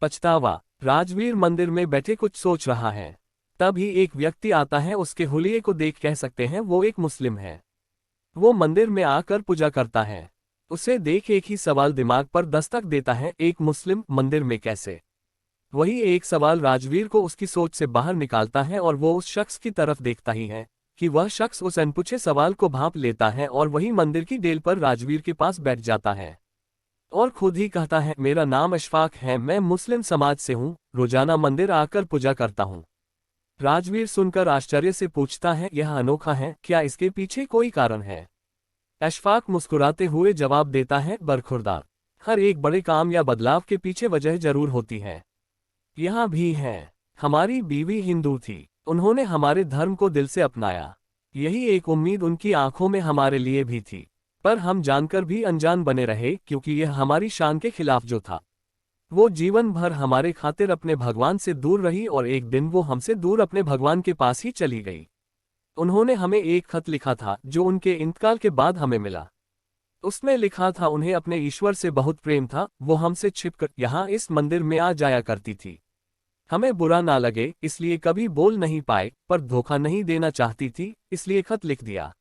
पछतावा। राजवीर मंदिर में बैठे कुछ सोच रहा है। तभी एक व्यक्ति आता है, उसके हुलिये को देख कह सकते हैं वो एक मुस्लिम है। वो मंदिर में आकर पूजा करता है। उसे देख एक ही सवाल दिमाग पर दस्तक देता है, एक मुस्लिम मंदिर में कैसे। वही एक सवाल राजवीर को उसकी सोच से बाहर निकालता है और वो उस शख्स की तरफ देखता ही है कि वह शख्स उस अनपूछे सवाल को भांप लेता है और वही मंदिर की डेल पर राजवीर के पास बैठ जाता है और खुद ही कहता है, मेरा नाम अशफाक है, मैं मुस्लिम समाज से हूँ, रोजाना मंदिर आकर पूजा करता हूँ। राजवीर सुनकर आश्चर्य से पूछता है, यह अनोखा है, क्या इसके पीछे कोई कारण है? अशफाक मुस्कुराते हुए जवाब देता है, बरखुरदार। हर एक बड़े काम या बदलाव के पीछे वजह जरूर होती है। यहाँ भी है। हमारी बीवी हिंदू थी, उन्होंने हमारे धर्म को दिल से अपनाया। यही एक उम्मीद उनकी आंखों में हमारे लिए भी थी, पर हम जानकर भी अनजान बने रहे क्योंकि यह हमारी शान के खिलाफ जो था। वो जीवन भर हमारे खातिर अपने भगवान से दूर रही और एक दिन वो हमसे दूर अपने भगवान के पास ही चली गई। उन्होंने हमें एक खत लिखा था जो उनके इंतकाल के बाद हमें मिला। उसमें लिखा था उन्हें अपने ईश्वर से बहुत प्रेम था, वो हमसे छिपकर यहाँ इस मंदिर में आ जाया करती थी। हमें बुरा ना लगे इसलिए कभी बोल नहीं पाए, पर धोखा नहीं देना चाहती थी इसलिए खत लिख दिया।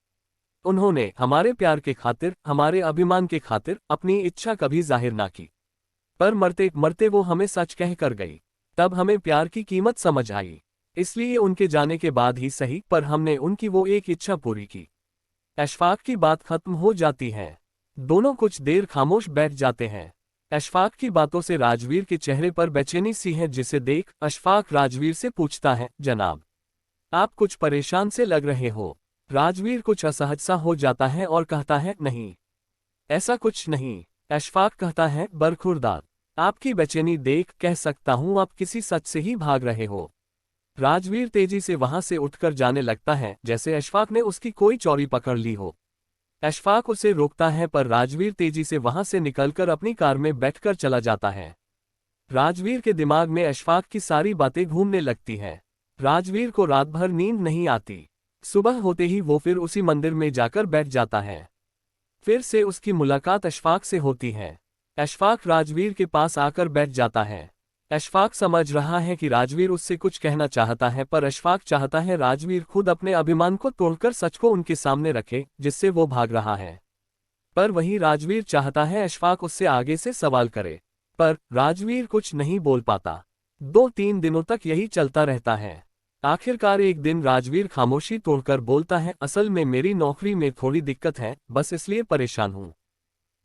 उन्होंने हमारे प्यार के खातिर, हमारे अभिमान के खातिर अपनी इच्छा कभी जाहिर ना की, पर मरते मरते वो हमें सच कह कर गई। तब हमें प्यार की कीमत समझ आई, इसलिए उनके जाने के बाद ही सही, पर हमने उनकी वो एक इच्छा पूरी की। अशफाक की बात खत्म हो जाती है। दोनों कुछ देर खामोश बैठ जाते हैं। अशफाक की बातों से राजवीर के चेहरे पर बेचैनी सी है, जिसे देख अशफाक राजवीर से पूछता है, जनाब, आप कुछ परेशान से लग रहे हो। राजवीर कुछ असहज सा हो जाता है और कहता है, नहीं, ऐसा कुछ नहीं। अशफाक कहता है, बरखुरदार, आपकी बेचैनी देख कह सकता हूं आप किसी सच से ही भाग रहे हो। राजवीर तेजी से वहां से उठकर जाने लगता है, जैसे अशफाक ने उसकी कोई चोरी पकड़ ली हो। अशफाक उसे रोकता है, पर राजवीर तेजी से वहां से निकलकर अपनी कार में बैठकर चला जाता है। राजवीर के दिमाग में अशफाक की सारी बातें घूमने लगती हैं। राजवीर को रात भर नींद नहीं आती। सुबह होते ही वो फिर उसी मंदिर में जाकर बैठ जाता है। फिर से उसकी मुलाकात अशफाक से होती है। अशफाक राजवीर के पास आकर बैठ जाता है। अशफाक समझ रहा है कि राजवीर उससे कुछ कहना चाहता है, पर अशफाक चाहता है राजवीर खुद अपने अभिमान को तोड़कर सच को उनके सामने रखे, जिससे वो भाग रहा है। पर वही राजवीर चाहता है अशफाक उससे आगे से सवाल करे, पर राजवीर कुछ नहीं बोल पाता। 2-3 दिनों तक यही चलता रहता है। आखिरकार एक दिन राजवीर खामोशी तोड़कर बोलता है, असल में मेरी नौकरी में थोड़ी दिक्कत है, बस इसलिए परेशान हूँ।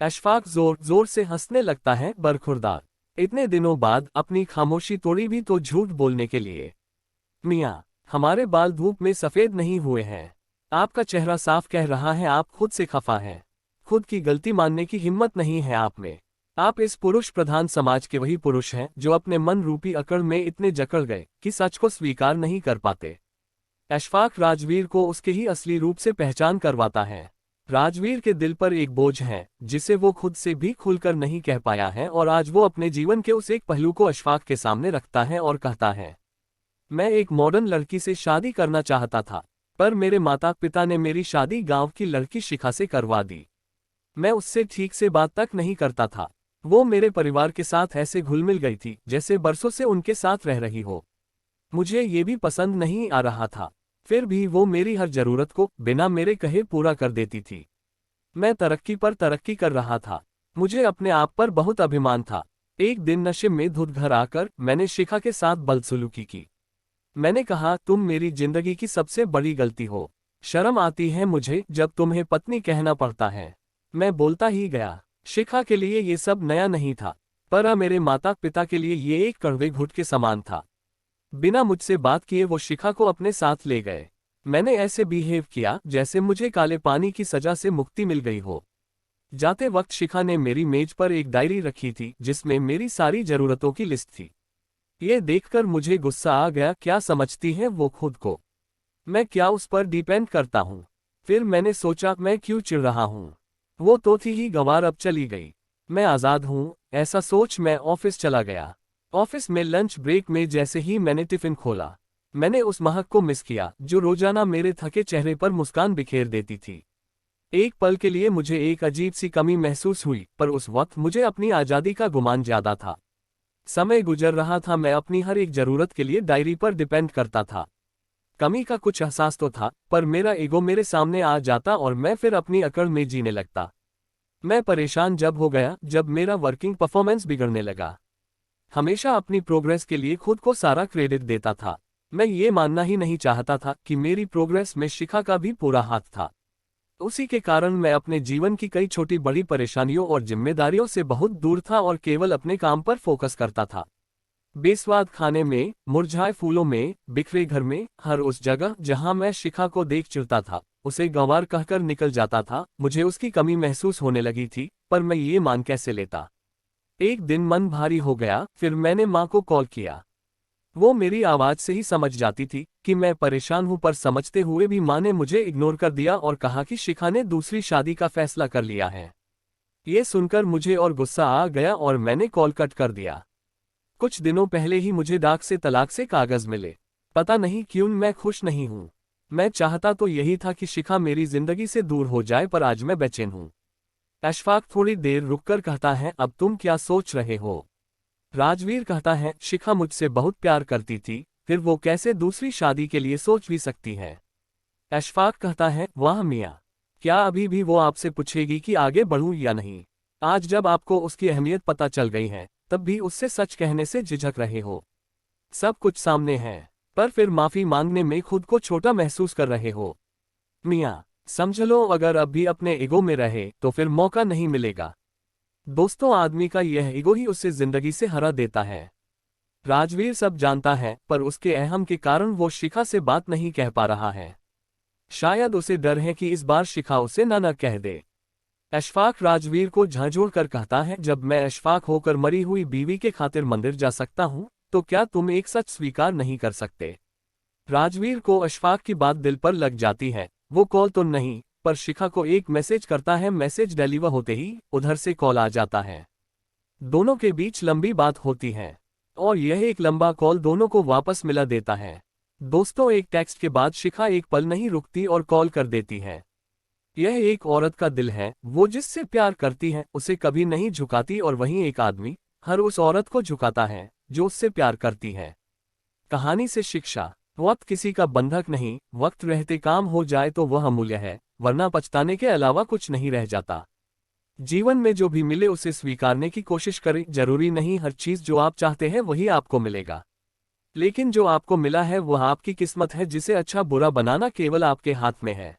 अशफाक जोर जोर से हंसने लगता है, बरखुरदार, इतने दिनों बाद अपनी खामोशी तोड़ी भी तो झूठ बोलने के लिए। मियाँ, हमारे बाल धूप में सफेद नहीं हुए हैं। आपका चेहरा साफ कह रहा है आप खुद से खफा हैं। खुद की गलती मानने की हिम्मत नहीं है आप में। आप इस पुरुष प्रधान समाज के वही पुरुष हैं जो अपने मन रूपी अकड़ में इतने जकड़ गए कि सच को स्वीकार नहीं कर पाते। अशफाक राजवीर को उसके ही असली रूप से पहचान करवाता है। राजवीर के दिल पर एक बोझ है जिसे वो खुद से भी खुलकर नहीं कह पाया है, और आज वो अपने जीवन के उस एक पहलू को अशफाक के सामने रखता है और कहता है, मैं एक मॉडर्न लड़की से शादी करना चाहता था, पर मेरे माता पिता ने मेरी शादी गांव की लड़की शिखा से करवा दी। मैं उससे ठीक से बात तक नहीं करता था। वो मेरे परिवार के साथ ऐसे घुल मिल गई थी जैसे बरसों से उनके साथ रह रही हो। मुझे ये भी पसंद नहीं आ रहा था, फिर भी वो मेरी हर जरूरत को बिना मेरे कहे पूरा कर देती थी। मैं तरक्की पर तरक्की कर रहा था। मुझे अपने आप पर बहुत अभिमान था। एक दिन नशे में धुत घर आकर मैंने शिखा के साथ बदसलूकी की। मैंने कहा, तुम मेरी जिंदगी की सबसे बड़ी गलती हो। शर्म आती है मुझे जब तुम्हें पत्नी कहना पड़ता है। मैं बोलता ही गया। शिखा के लिए ये सब नया नहीं था, पर मेरे माता पिता के लिए ये एक कड़वे घुट के समान था। बिना मुझसे बात किए वो शिखा को अपने साथ ले गए। मैंने ऐसे बिहेव किया जैसे मुझे काले पानी की सजा से मुक्ति मिल गई हो। जाते वक्त शिखा ने मेरी मेज पर एक डायरी रखी थी जिसमें मेरी सारी जरूरतों की लिस्ट थी। ये देखकर मुझे गुस्सा आ गया। क्या समझती है वो खुद को? मैं क्या उस पर डिपेंड करता हूँ? फिर मैंने सोचा, मैं क्यों चिढ़ रहा हूँ? वो तो थी ही गंवार, अब चली गई। मैं आज़ाद हूँ, ऐसा सोच मैं ऑफिस चला गया। ऑफिस में लंच ब्रेक में जैसे ही मैंने टिफिन खोला, मैंने उस महक को मिस किया जो रोजाना मेरे थके चेहरे पर मुस्कान बिखेर देती थी। एक पल के लिए मुझे एक अजीब सी कमी महसूस हुई, पर उस वक्त मुझे अपनी आज़ादी का गुमान ज्यादा था। समय गुजर रहा था, मैं अपनी हर एक जरूरत के लिए डायरी पर डिपेंड करता था। कमी का कुछ एहसास तो था, पर मेरा ईगो मेरे सामने आ जाता और मैं फिर अपनी अकड़ में जीने लगता। मैं परेशान जब हो गया जब मेरा वर्किंग परफॉर्मेंस बिगड़ने लगा। हमेशा अपनी प्रोग्रेस के लिए खुद को सारा क्रेडिट देता था। मैं ये मानना ही नहीं चाहता था कि मेरी प्रोग्रेस में शिखा का भी पूरा हाथ था। उसी के कारण मैं अपने जीवन की कई छोटी बड़ी परेशानियों और जिम्मेदारियों से बहुत दूर था और केवल अपने काम पर फोकस करता था। बेस्वाद खाने में, मुरझाए फूलों में, बिखरे घर में, हर उस जगह जहां मैं शिखा को देख चिढ़ता था, उसे गंवार कहकर निकल जाता था। मुझे उसकी कमी महसूस होने लगी थी, पर मैं ये मान कैसे लेता। एक दिन मन भारी हो गया, फिर मैंने माँ को कॉल किया। वो मेरी आवाज से ही समझ जाती थी कि मैं परेशान हूं, पर समझते हुए भी माँ ने मुझे इग्नोर कर दिया और कहा कि शिखा ने दूसरी शादी का फैसला कर लिया है। ये सुनकर मुझे और गुस्सा आ गया और मैंने कॉल कट कर दिया। कुछ दिनों पहले ही मुझे डाक से तलाक से कागज मिले। पता नहीं क्यों मैं खुश नहीं हूं। मैं चाहता तो यही था कि शिखा मेरी जिंदगी से दूर हो जाए, पर आज मैं बेचैन हूं। अशफाक थोड़ी देर रुककर कहता है, अब तुम क्या सोच रहे हो? राजवीर कहता है, शिखा मुझसे बहुत प्यार करती थी, फिर वो कैसे दूसरी शादी के लिए सोच भी सकती है? अशफाक कहता है, वाह मियाँ, क्या अभी भी वो आपसे पूछेगी कि आगे बढ़ूं या नहीं? आज जब आपको उसकी अहमियत पता चल गई है, तब भी उससे सच कहने से झिझक रहे हो। सब कुछ सामने है, पर फिर माफी मांगने में खुद को छोटा महसूस कर रहे हो। मियाँ, समझ लो, अगर अब भी अपने ईगो में रहे तो फिर मौका नहीं मिलेगा। दोस्तों, आदमी का यह ईगो ही उसे जिंदगी से हरा देता है। राजवीर सब जानता है, पर उसके अहम के कारण वो शिखा से बात नहीं कह पा रहा है। शायद उसे डर है कि इस बार शिखा उसे ना कह दे। अशफाक राजवीर को झांझोड़ कर कहता है, जब मैं अशफाक होकर मरी हुई बीवी के खातिर मंदिर जा सकता हूँ, तो क्या तुम एक सच स्वीकार नहीं कर सकते? राजवीर को अशफाक की बात दिल पर लग जाती है। वो कॉल तो नहीं, पर शिखा को एक मैसेज करता है। मैसेज डिलीवर होते ही उधर से कॉल आ जाता है। दोनों के बीच लंबी बात होती है और यह एक लंबा कॉल दोनों को वापस मिला देता है। दोस्तों, एक टेक्स्ट के बाद शिखा एक पल नहीं रुकती और कॉल कर देती है। यह एक औरत का दिल है, वो जिससे प्यार करती है उसे कभी नहीं झुकाती, और वहीं एक आदमी हर उस औरत को झुकाता है जो उससे प्यार करती है। कहानी से शिक्षा, वक्त किसी का बंधक नहीं, वक्त रहते काम हो जाए तो वह अमूल्य है, वरना पछताने के अलावा कुछ नहीं रह जाता। जीवन में जो भी मिले उसे स्वीकारने की कोशिश करें। जरूरी नहीं हर चीज जो आप चाहते हैं वही आपको मिलेगा, लेकिन जो आपको मिला है वह आपकी किस्मत है, जिसे अच्छा बुरा बनाना केवल आपके हाथ में है।